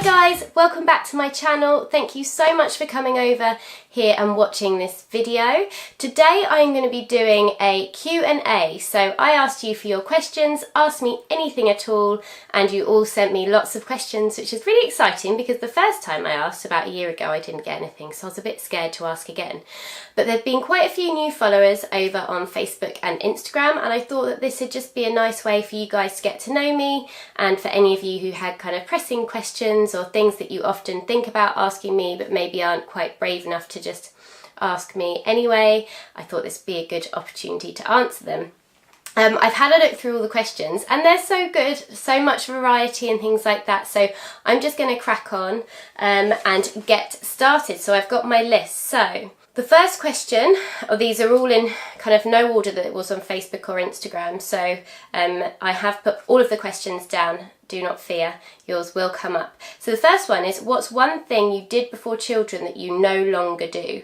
guys, welcome back to my channel. Thank you so much for coming over here and watching this video. Today I'm going to be doing a Q&A. So I asked you for your questions, ask me anything at all, and you all sent me lots of questions, which is really exciting because the first time I asked about a year ago I didn't get anything, so I was a bit scared to ask again. But there have been quite a few new followers over on Facebook and Instagram, and I thought that this would just be a nice way for you guys to get to know me, and for any of you who had kind of pressing questions or things that you often think about asking me but maybe aren't quite brave enough to just ask me anyway. I thought this would be a good opportunity to answer them. I've had a look through all the questions and they're so good, so much variety and things like that, so I'm just going to crack on and get started. So I've got my list. So the first question, these are all in kind of no order that it was on Facebook or Instagram, so I have put all of the questions down, do not fear, yours will come up. So the first one is, what's one thing you did before children that you no longer do?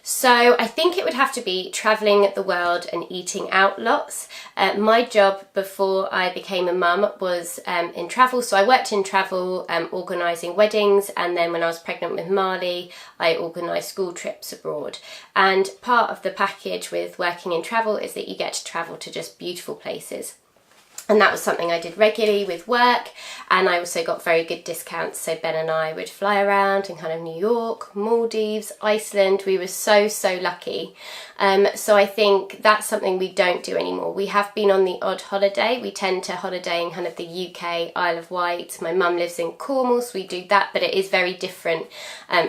So I think it would have to be travelling the world and eating out lots. My job before I became a mum was in travel, so I worked in travel organising weddings, and then when I was pregnant with Marley I organised school trips abroad. And part of the package with working in travel is that you get to travel to just beautiful places. And that was something I did regularly with work, and I also got very good discounts. So Ben and I would fly around in kind of New York, Maldives, Iceland. We were so lucky. So I think that's something we don't do anymore. We have been on the odd holiday. We tend to holiday in kind of the UK, Isle of Wight. My mum lives in Cornwall, so we do that, but it is very different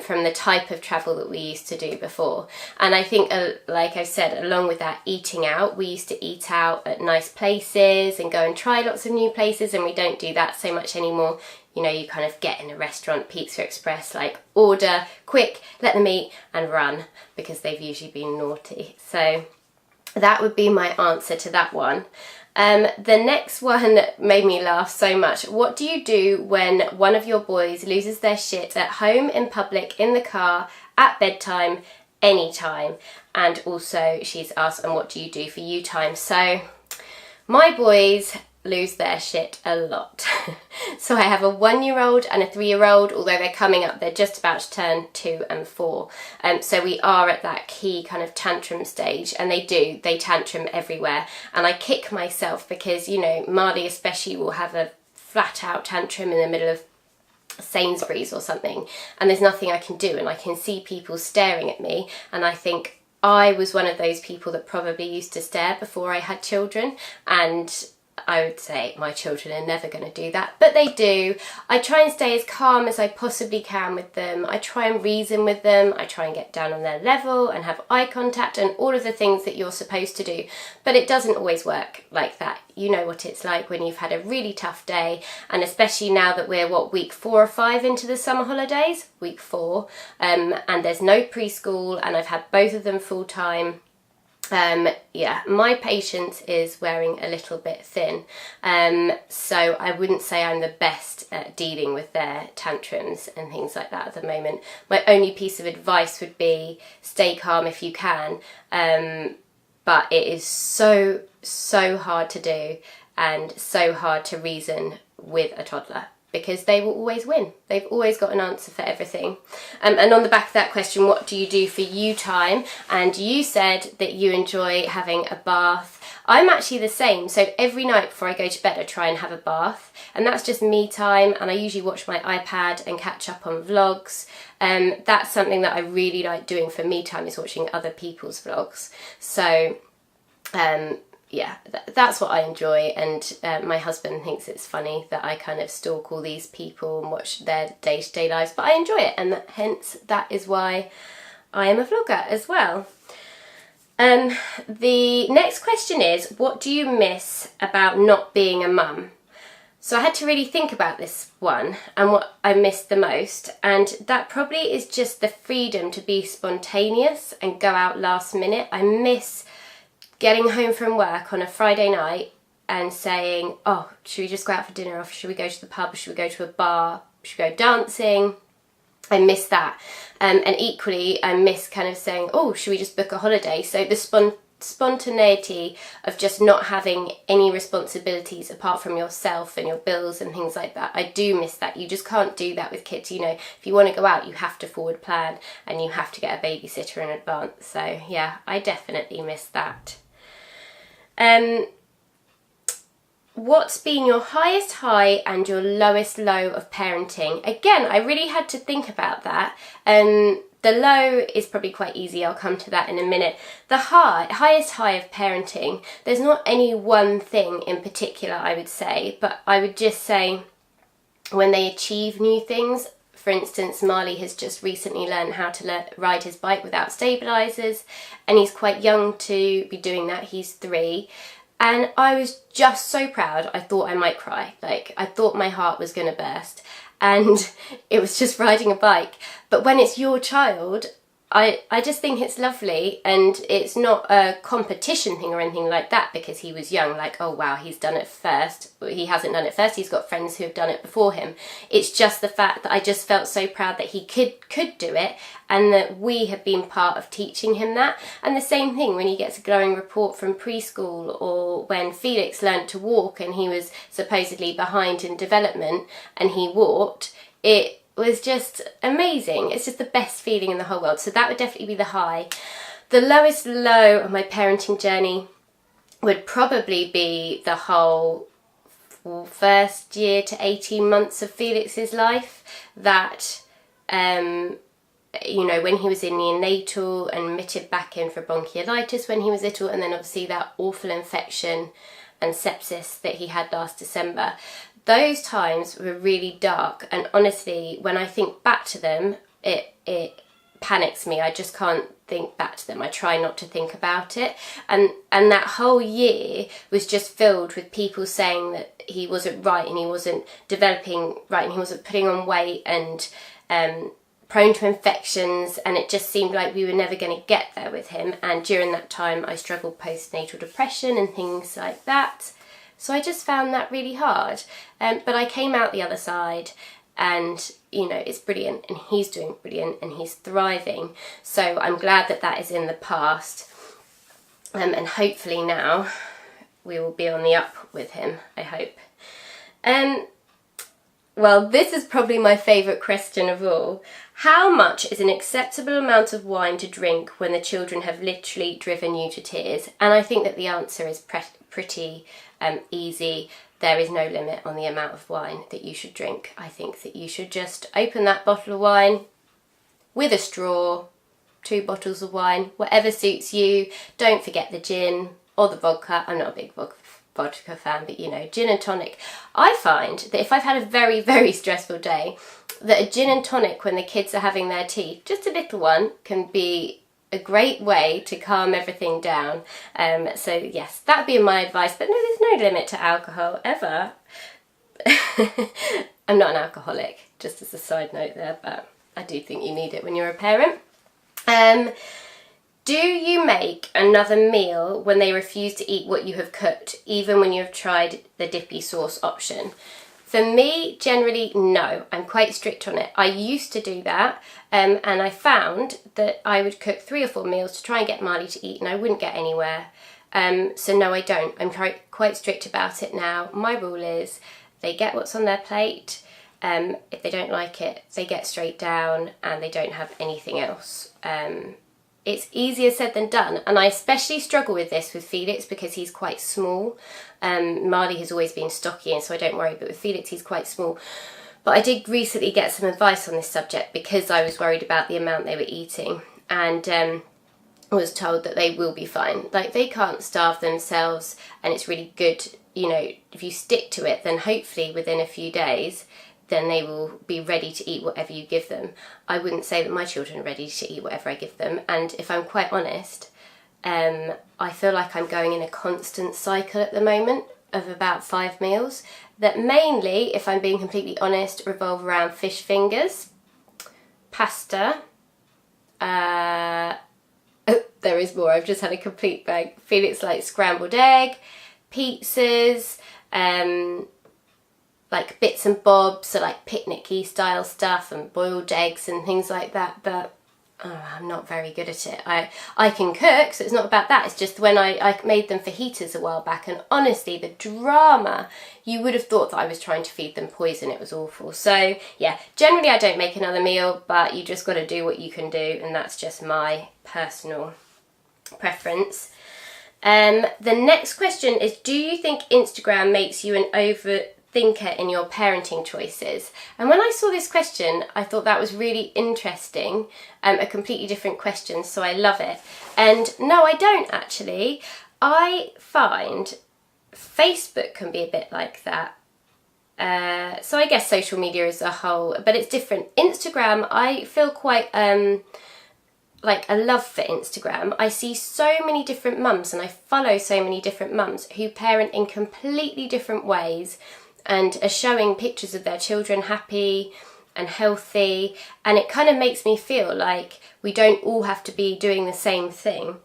from the type of travel that we used to do before. And I think, like I said, along with that eating out, we used to eat out at nice places and go and try lots of new places, and we don't do that so much anymore. You know, you kind of get in a restaurant, Pizza Express, like order, quick, let them eat and run, because they've usually been naughty. So that would be my answer to that one. The next one made me laugh so much. What do you do when one of your boys loses their shit at home, in public, in the car, at bedtime, anytime? And also she's asked, and what do you do for you time? So my boys lose their shit a lot. So I have a 1-year-old and a 3-year-old, although they're coming up, they're just about to turn 2 and 4. So we are at that key kind of tantrum stage, and they tantrum everywhere. And I kick myself because, you know, Marley especially will have a flat out tantrum in the middle of Sainsbury's or something, and there's nothing I can do, and I can see people staring at me, and I think I was one of those people that probably used to stare before I had children, and I would say my children are never going to do that, but they do. I try and stay as calm as I possibly can with them. I try and reason with them. I try and get down on their level and have eye contact and all of the things that you're supposed to do, but it doesn't always work like that. You know what it's like when you've had a really tough day, and especially now that we're, week 4 or 5 into the summer holidays? Week 4, and there's no preschool, and I've had both of them full time. Yeah, my patience is wearing a little bit thin, so I wouldn't say I'm the best at dealing with their tantrums and things like that at the moment. My only piece of advice would be stay calm if you can, but it is so hard to do and so hard to reason with a toddler, because they will always win. They've always got an answer for everything. And on the back of that question, what do you do for you time? And you said that you enjoy having a bath. I'm actually the same. So every night before I go to bed, I try and have a bath. And that's just me time. And I usually watch my iPad and catch up on vlogs. That's something that I really like doing for me time, is watching other people's vlogs. So yeah, that's what I enjoy, and my husband thinks it's funny that I kind of stalk all these people and watch their day-to-day lives, but I enjoy it, and hence that is why I am a vlogger as well. The next question is, what do you miss about not being a mum? So I had to really think about this one and what I missed the most, and that probably is just the freedom to be spontaneous and go out last minute. I miss getting home from work on a Friday night and saying, oh, should we just go out for dinner, or should we go to the pub, should we go to a bar, should we go dancing? I miss that. And equally, I miss kind of saying, oh, should we just book a holiday? So the spontaneity of just not having any responsibilities apart from yourself and your bills and things like that. I do miss that. You just can't do that with kids. You know, if you want to go out, you have to forward plan and you have to get a babysitter in advance. So yeah, I definitely miss that. What's been your highest high and your lowest low of parenting? Again, I really had to think about that. The low is probably quite easy. I'll come to that in a minute. The highest high of parenting, there's not any one thing in particular, I would say, but I would just say when they achieve new things. For instance, Marley has just recently learned how to ride his bike without stabilisers, and he's quite young to be doing that. He's 3. And I was just so proud, I thought I might cry. Like, I thought my heart was going to burst. And it was just riding a bike. But when it's your child, I just think it's lovely, and it's not a competition thing or anything like that because he was young, like, oh wow, he's done it first. He hasn't done it first, he's got friends who have done it before him. It's just the fact that I just felt so proud that he could do it, and that we have been part of teaching him that. And the same thing when he gets a glowing report from preschool, or when Felix learned to walk and he was supposedly behind in development and he walked, it was just amazing. It's just the best feeling in the whole world. So that would definitely be the high. The lowest low of my parenting journey would probably be the whole first year to 18 months of Felix's life. That, you know, when he was in neonatal and admitted back in for bronchiolitis when he was little, and then obviously that awful infection and sepsis that he had last December. Those times were really dark, and honestly, when I think back to them, it panics me. I just can't think back to them. I try not to think about it. And that whole year was just filled with people saying that he wasn't right, and he wasn't developing right, and he wasn't putting on weight, and prone to infections, and it just seemed like we were never going to get there with him. And during that time, I struggled postnatal depression and things like that. So I just found that really hard. But I came out the other side, and, you know, it's brilliant, and he's doing brilliant, and he's thriving. So I'm glad that that is in the past. And hopefully now we will be on the up with him, I hope. Well, this is probably my favourite question of all. How much is an acceptable amount of wine to drink when the children have literally driven you to tears? And I think that the answer is pretty easy. There is no limit on the amount of wine that you should drink. I think that you should just open that bottle of wine with a straw, 2 bottles of wine, whatever suits you. Don't forget the gin or the vodka. I'm not a big vodka fan, but you know, gin and tonic. I find that if I've had a very, very stressful day, that a gin and tonic when the kids are having their tea, just a little one, can be a great way to calm everything down. So yes, that would be my advice, but no, there's no limit to alcohol ever. I'm not an alcoholic, just as a side note there, but I do think you need it when you're a parent. Do you make another meal when they refuse to eat what you have cooked, even when you have tried the dippy sauce option? For me, generally, no. I'm quite strict on it. I used to do that, and I found that I would cook 3 or 4 meals to try and get Marley to eat, and I wouldn't get anywhere. So no, I don't. I'm quite strict about it now. My rule is they get what's on their plate. If they don't like it, they get straight down, and they don't have anything else. It's easier said than done, and I especially struggle with this with Felix because he's quite small. Marley has always been stocky, and so I don't worry, but with Felix he's quite small. But I did recently get some advice on this subject because I was worried about the amount they were eating, and I was told that they will be fine. Like, they can't starve themselves, and it's really good, you know, if you stick to it, then hopefully within a few days then they will be ready to eat whatever you give them. I wouldn't say that my children are ready to eat whatever I give them, and if I'm quite honest, I feel like I'm going in a constant cycle at the moment of about 5 meals that mainly, if I'm being completely honest, revolve around fish fingers, pasta, oh, there is more, I've just had a complete bag. Felix likes scrambled egg, pizzas, like bits and bobs, so like picnic-y style stuff and boiled eggs and things like that, but I'm not very good at it. I can cook, so it's not about that. It's just when I made them for heaters a while back, and honestly, the drama, you would have thought that I was trying to feed them poison. It was awful. So yeah, generally I don't make another meal, but you just got to do what you can do, and that's just my personal preference. The next question is, do you think Instagram makes you an overthinker in your parenting choices? And when I saw this question, I thought that was really interesting, a completely different question, so I love it. And no, I don't actually. I find Facebook can be a bit like that. So I guess social media as a whole, but it's different. Instagram, I feel quite like a love for Instagram. I see so many different mums, and I follow so many different mums who parent in completely different ways and are showing pictures of their children happy and healthy, and it kind of makes me feel like we don't all have to be doing the same thing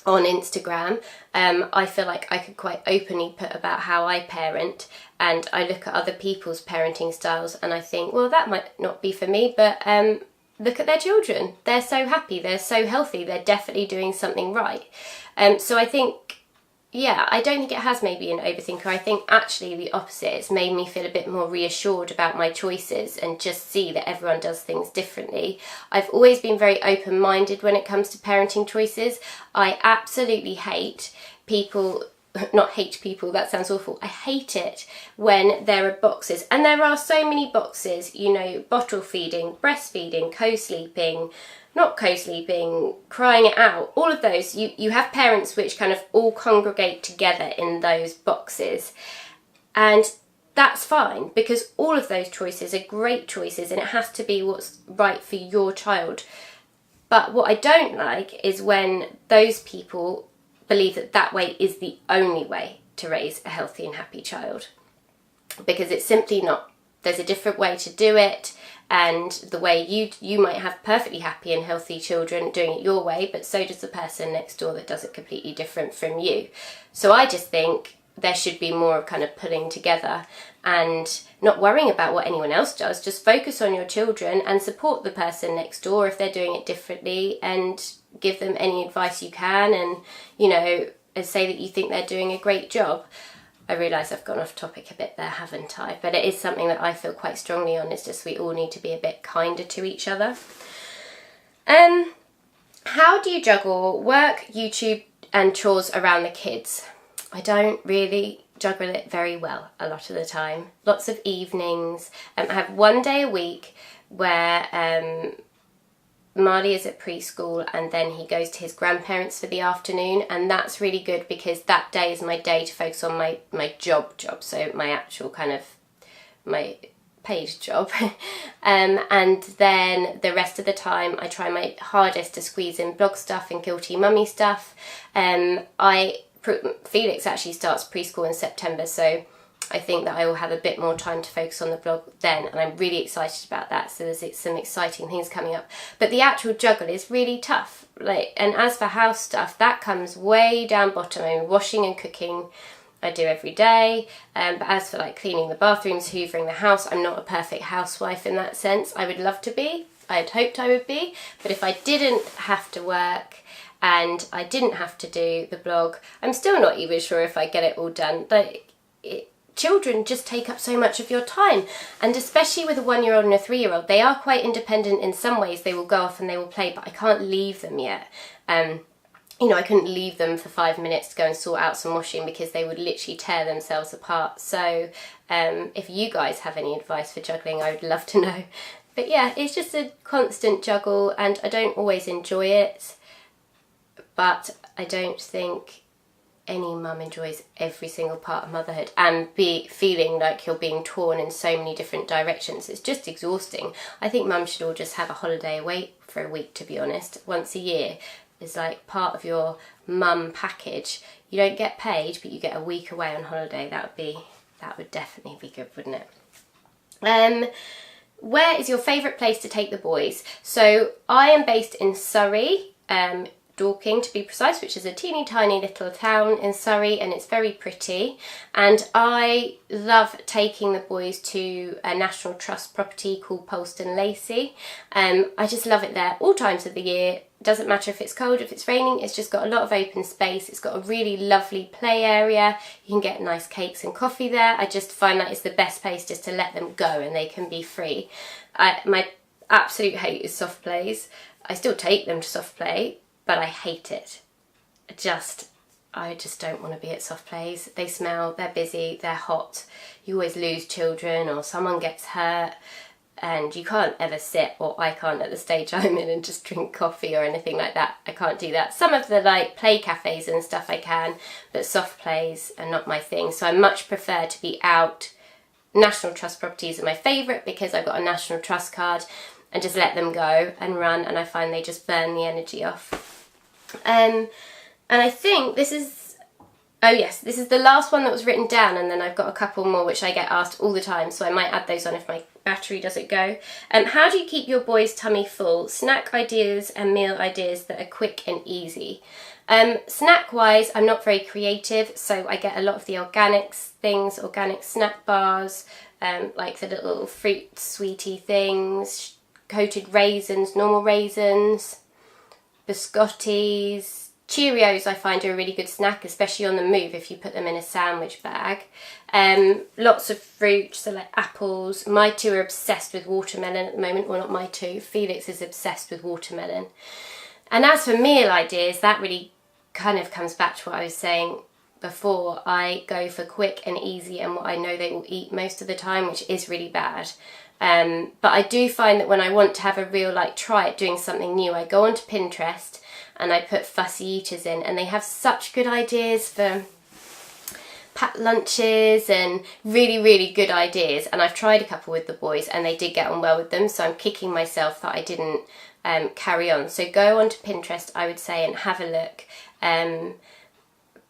on Instagram. I feel like I could quite openly put about how I parent, and I look at other people's parenting styles and I think, well, that might not be for me, but look at their children. They're so happy, they're so healthy, they're definitely doing something right. So I think, yeah, I don't think it has made me an overthinker. I think actually the opposite. It's made me feel a bit more reassured about my choices and just see that everyone does things differently. I've always been very open-minded when it comes to parenting choices. I absolutely hate people, not hate people, that sounds awful. I hate it when there are boxes, and there are so many boxes, you know, bottle feeding, breastfeeding, co-sleeping, not co-sleeping, crying it out, all of those. You have parents which kind of all congregate together in those boxes, and that's fine because all of those choices are great choices and it has to be what's right for your child. But what I don't like is when those people believe that that way is the only way to raise a healthy and happy child, because it's simply not. There's a different way to do it, and the way you might have perfectly happy and healthy children doing it your way, but so does the person next door that does it completely different from you. So I just think there should be more of kind of pulling together and not worrying about what anyone else does. Just focus on your children and support the person next door if they're doing it differently, and give them any advice you can, and, you know, say that you think they're doing a great job. I realise I've gone off topic a bit there, haven't I? But it is something that I feel quite strongly on. It's just we all need to be a bit kinder to each other. How do you juggle work, YouTube and chores around the kids? I don't really juggle it very well a lot of the time. Lots of evenings. I have one day a week where Marley is at preschool and then he goes to his grandparents for the afternoon, and that's really good because that day is my day to focus on my job, so my actual kind of, my paid job. And then the rest of the time I try my hardest to squeeze in blog stuff and guilty mummy stuff. Felix actually starts preschool in September, so I think that I will have a bit more time to focus on the blog then, and I'm really excited about that. So there's some exciting things coming up. But the actual juggle is really tough. And as for house stuff, that comes way down bottom. I mean, washing and cooking I do every day. But as for like cleaning the bathrooms, hoovering the house, I'm not a perfect housewife in that sense. I would love to be. I had hoped I would be. But if I didn't have to work and I didn't have to do the blog, I'm still not even sure if I get it all done. Children just take up so much of your time, and especially with a 1-year-old and a 3-year-old, they are quite independent in some ways. They will go off and they will play, but I can't leave them yet. You know, I couldn't leave them for 5 minutes to go and sort out some washing because they would literally tear themselves apart. So if you guys have any advice for juggling, I would love to know. But yeah, it's just a constant juggle, and I don't always enjoy it, but I don't think any mum enjoys every single part of motherhood, and feeling like you're being torn in so many different directions. It's just exhausting. I think mums should all just have a holiday away for a week, to be honest. Once a year is like part of your mum package. You don't get paid, but you get a week away on holiday. That would definitely be good, wouldn't it? Where is your favourite place to take the boys? So I am based in Surrey. Dorking to be precise, which is a teeny tiny little town in Surrey, and it's very pretty. And I love taking the boys to a National Trust property called Poleston Lacey. I just love it there all times of the year. Doesn't matter if it's cold, if it's raining, it's just got a lot of open space. It's got a really lovely play area. You can get nice cakes and coffee there. I just find that it's the best place just to let them go and they can be free. My absolute hate is soft plays. I still take them to soft play, but I hate it. I just don't want to be at soft plays. They smell, they're busy, they're hot. You always lose children or someone gets hurt, and you can't ever sit, or I can't at the stage I'm in, and just drink coffee or anything like that. I can't do that. Some of the like play cafes and stuff I can, but soft plays are not my thing. So I much prefer to be out. National Trust properties are my favourite because I've got a National Trust card, and just let them go and run, and I find they just burn the energy off. And I think this is the last one that was written down, and then I've got a couple more which I get asked all the time, so I might add those on if my battery doesn't go. How do you keep your boys' tummy full? Snack ideas and meal ideas that are quick and easy. Snack wise, I'm not very creative, so I get a lot of the organics things, organic snack bars, like the little fruit sweetie things, coated raisins, normal raisins, biscottis, Cheerios I find are a really good snack, especially on the move if you put them in a sandwich bag. Lots of fruit, so like apples. My two are obsessed with watermelon at the moment. Well, not my two. Felix is obsessed with watermelon. And as for meal ideas, that really kind of comes back to what I was saying before. I go for quick and easy and what I know they will eat most of the time, which is really bad. But I do find that when I want to have a real try at doing something new, I go onto Pinterest and I put fussy eaters in, and they have such good ideas for packed lunches and really, really good ideas. And I've tried a couple with the boys and they did get on well with them, so I'm kicking myself that I didn't carry on. So go onto Pinterest, I would say, and have a look.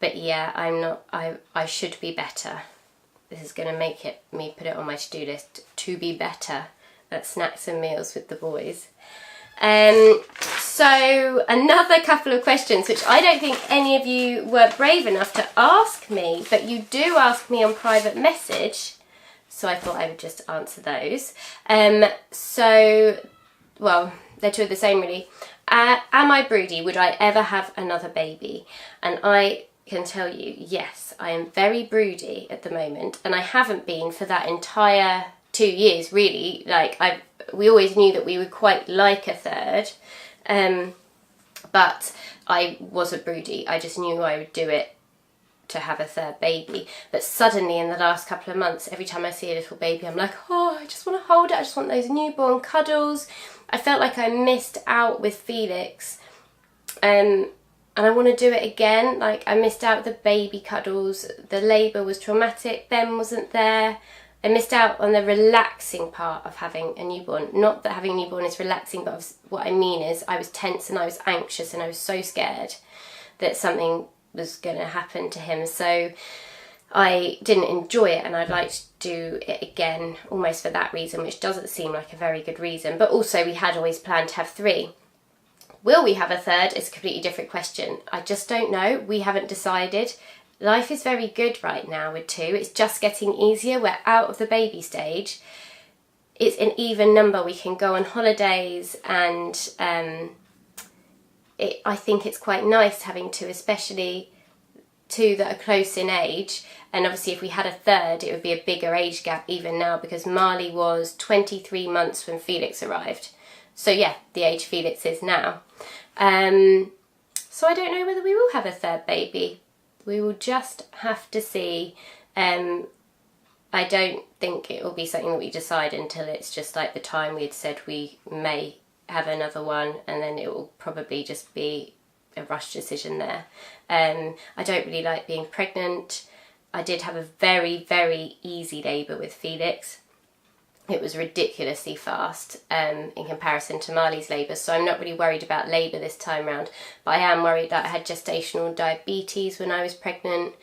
But yeah, I should be better. This is going to make me put it on my to-do list to be better at snacks and meals with the boys. So another couple of questions which I don't think any of you were brave enough to ask me, but you do ask me on private message, so I thought I would just answer those. Well, they're two of the same really. Am I broody? Would I ever have another baby? And I can tell you, yes, I am very broody at the moment, and I haven't been for that entire 2 years really. We always knew that we would quite like a third, but I wasn't broody. I just knew I would do it to have a third baby. But suddenly in the last couple of months, every time I see a little baby, I'm like, oh, I just want to hold it. I just want those newborn cuddles. I felt like I missed out with Felix, and I want to do it again. I missed out the baby cuddles. The labour was traumatic. Ben wasn't there. I missed out on the relaxing part of having a newborn. Not that having a newborn is relaxing, but what I mean is I was tense and I was anxious and I was so scared that something was going to happen to him. So I didn't enjoy it, and I'd like to do it again almost for that reason, which doesn't seem like a very good reason. But also we had always planned to have 3. Will we have a third is a completely different question. I just don't know. We haven't decided. Life is very good right now with 2. It's just getting easier. We're out of the baby stage. It's an even number. We can go on holidays, and I think it's quite nice having 2, especially 2 that are close in age. And obviously if we had a third, it would be a bigger age gap even now, because Marley was 23 months when Felix arrived. So yeah, the age Felix is now. So I don't know whether we will have a third baby. We will just have to see. I don't think it will be something that we decide until it's just like the time we had said we may have another one, and then it will probably just be a rush decision there. I don't really like being pregnant. I did have a very, very easy labour with Felix. It was ridiculously fast in comparison to Marley's labour, so I'm not really worried about labour this time round. But I am worried that I had gestational diabetes when I was pregnant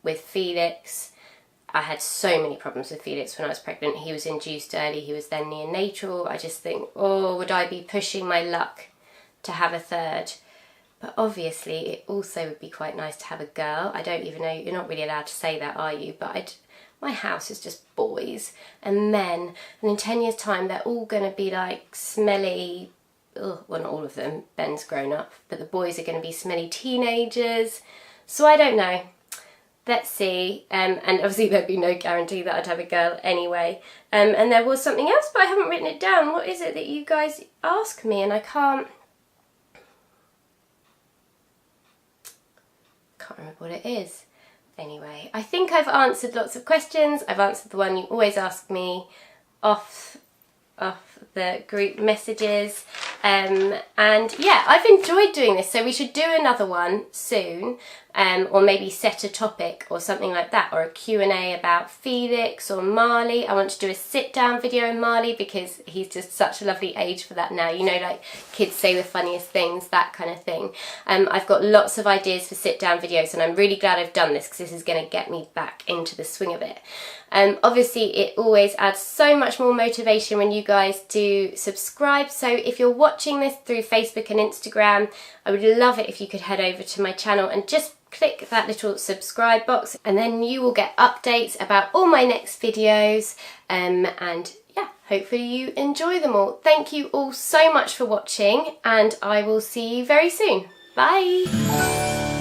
with Felix. I had so many problems with Felix when I was pregnant. He was induced early, he was then neonatal. I just think, oh, would I be pushing my luck to have a third? But obviously it also would be quite nice to have a girl. I don't even know, you're not really allowed to say that, are you? But my house is just boys and men, and in 10 years time they're all going to be like smelly, well, not all of them, Ben's grown up, but the boys are going to be smelly teenagers. So I don't know. Let's see. And obviously there'd be no guarantee that I'd have a girl anyway. And there was something else, but I haven't written it down. What is it that you guys ask me and I can't remember what it is. Anyway, I think I've answered lots of questions. I've answered the one you always ask me off the group messages, and yeah, I've enjoyed doing this, so we should do another one soon, or maybe set a topic or something like that, or a Q&A about Felix or Marley. I want to do a sit down video on Marley because he's just such a lovely age for that now, you know, like kids say the funniest things, that kind of thing. I've got lots of ideas for sit down videos, and I'm really glad I've done this because this is going to get me back into the swing of it. Obviously it always adds so much more motivation when you guys do subscribe, so if you're watching this through Facebook and Instagram, I would love it if you could head over to my channel and just click that little subscribe box, and then you will get updates about all my next videos, and yeah, hopefully you enjoy them all. Thank you all so much for watching, and I will see you very soon. Bye!